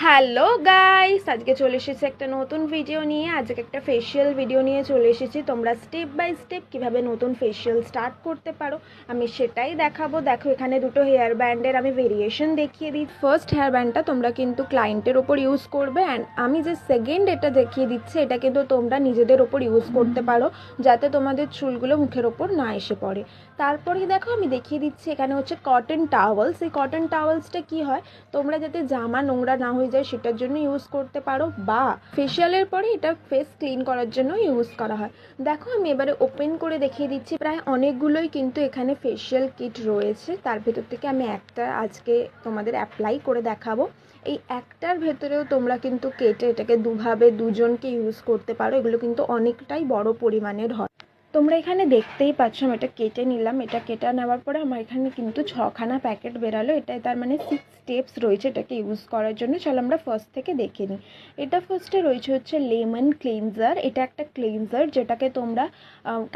Hello guys, আজকে চলে এসেছি একটা নতুন ভিডিও নিয়ে। আজকে একটা ফেশিয়াল ভিডিও নিয়ে চলে এসেছি। তোমরা স্টেপ বাই স্টেপ কিভাবে নতুন ফেশিয়াল স্টার্ট করতে পারো আমি সেটাই দেখাবো। দেখো, এখানে দুটো হেয়ার ব্যান্ডের আমি ভেরিয়েশন দেখিয়ে দিই। ফার্স্ট হেয়ার ব্যান্ডটা তোমরা কিন্তু ক্লায়েন্টের ওপর ইউজ করবে, অ্যান্ড আমি যে সেকেন্ড এটা দেখিয়ে দিচ্ছি এটা কিন্তু তোমরা নিজেদের ওপর ইউজ করতে পারো, যাতে তোমাদের চুলগুলো মুখের ওপর না এসে পড়ে। তারপরেই দেখো আমি দেখিয়ে দিচ্ছি, এখানে হচ্ছে কটন টাওয়েলস। এই কটন টাওয়েলসটা কী হয়, তোমরা যাতে জামা নোংরা না হয়ে যায় সেটার জন্য ইউজ করতে পারো, বা ফেশিয়ালের পরে এটা ফেস ক্লিন করার জন্য ইউজ করা হয়। দেখো আমি এবারে ওপেন করে দেখিয়ে দিচ্ছি। প্রায় অনেকগুলোই কিন্তু এখানে ফেশিয়াল কিট রয়েছে, তার ভেতর থেকে আমি একটা আজকে তোমাদের অ্যাপ্লাই করে দেখাবো। এই একটার ভেতরেও তোমরা কিন্তু কেটে এটাকে দুভাবে দুজনকে ইউজ করতে পারো। এগুলো কিন্তু অনেকটাই বড় পরিমাণের হয়। তোমরা এখানে দেখতেই পাচ্ছ আমি এটা কেটে নিলাম। এটা কেটে নেওয়ার পরে আমার এখানে কিন্তু 6খানা প্যাকেট বেরালো। এটাই তার মানে 6 স্টেপস রয়েছে এটাকে ইউজ করার জন্য। চলো আমরা ফার্স্ট থেকে দেখে নিই। এটা ফার্স্টে রয়েছে হচ্ছে লেমন ক্লিনজার। এটা একটা ক্লিনজার যেটাকে তোমরা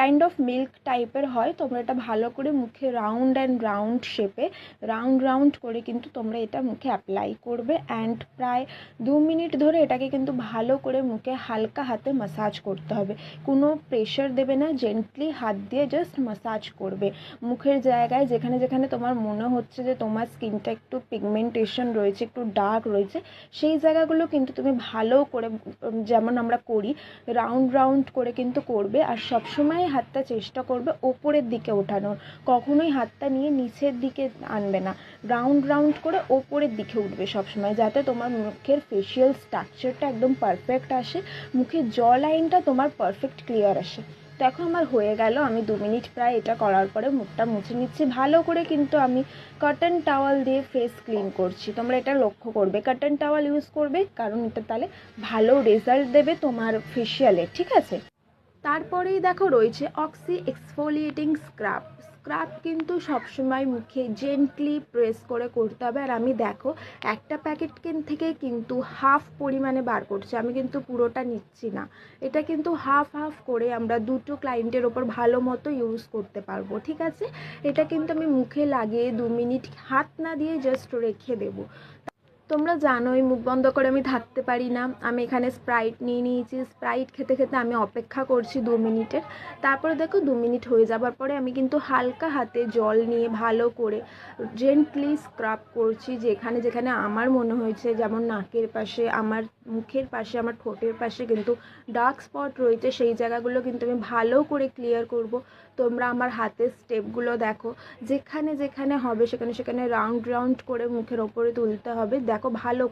কাইন্ড অফ মিল্ক টাইপের হয়। তোমরা এটা ভালো করে মুখে রাউন্ড অ্যান্ড রাউন্ড শেপে রাউন্ড করে কিন্তু তোমরা এটা মুখে অ্যাপ্লাই করবে, অ্যান্ড প্রায় 2 মিনিট ধরে এটাকে কিন্তু ভালো করে মুখে হালকা হাতে ম্যাসাজ করতে হবে। কোনো প্রেশার দেবে না, জেন্টলি হাত দিয়ে জাস্ট ম্যাসাজ করবে মুখের জায়গায় যেখানে যেখানে তোমার মনে হচ্ছে যে তোমার স্কিনটা একটু পিগমেন্টেশন রয়েছে, একটু ডার্ক রয়েছে, সেই জায়গাগুলো কিন্তু তুমি ভালো করে যেমন আমরা করি রাউন্ড করে কিন্তু করবে। আর সবসময় হাতটা চেষ্টা করবে ওপরের দিকে ওঠানোর, কখনোই হাতটা নিয়ে নিচের দিকে আনবে না। রাউন্ড করে ওপরের দিকে উঠবে সবসময়, যাতে তোমার মুখের ফেশিয়াল স্ট্রাকচারটা একদম পারফেক্ট আসে, মুখের জ লাইনটা তোমার পারফেক্ট ক্লিয়ার আসে। দেখো আমার হয়ে গেল। আমি 2 মিনিট প্রায় এটা করার পরে মুখটা মুছে নিচ্ছি ভালো করে। কিন্তু আমি কটন টাওয়াল দিয়ে ফেস ক্লিন করছি। তোমরা এটা লক্ষ্য করবে, কটন টাওয়াল ইউজ করবে, কারণ এটা তাহলে ভালো রেজাল্ট দেবে তোমার ফেশিয়ালে, ঠিক আছে। তারপরেই দেখো রয়েছে অক্সি এক্সফোলিয়েটিং স্ক্রাব। স্ক্রাব কিন্তু সবসময় মুখে জেন্টলি প্রেস করে করতে হবে। আর আমি দেখো একটা প্যাকেট থেকে কিন্তু হাফ পরিমাণে বার করছি, আমি কিন্তু পুরোটা নিচ্ছি না। এটা কিন্তু হাফ করে আমরা দুটো ক্লায়েন্টের ওপর ভালো মতো ইউজ করতে পারবো, ঠিক আছে। এটা কিন্তু আমি মুখে লাগিয়ে 2 মিনিট হাত না দিয়ে জাস্ট রেখে দেবো। তোমরা জানোই মুখ বন্ধ করে আমি থাকতে পারি না। আমি এখানে স্প্রাইট নিয়ে নিয়েছি। স্প্রাইট খেতে খেতে আমি অপেক্ষা করছি 2 মিনিটের। তারপরে দেখো 2 মিনিট হয়ে যাবার পরে আমি কিন্তু হালকা হাতে জল নিয়ে ভালো করে জেন্টলি স্ক্রাব করছি, যেখানে যেখানে আমার মনে হয়েছে, যেমন নাকের পাশে, আমার মুখের পাশে, আমার ঠোঁটের পাশে কিন্তু ডার্ক স্পট রয়েছে, সেই জায়গাগুলো কিন্তু আমি ভালো করে ক্লিয়ার করব। তোমরা আমার হাতের স্টেপগুলো দেখো, যেখানে যেখানে হবে সেখানে সেখানে রাউন্ড করে মুখের ওপরে তুলতে হবে। দেখো ভালো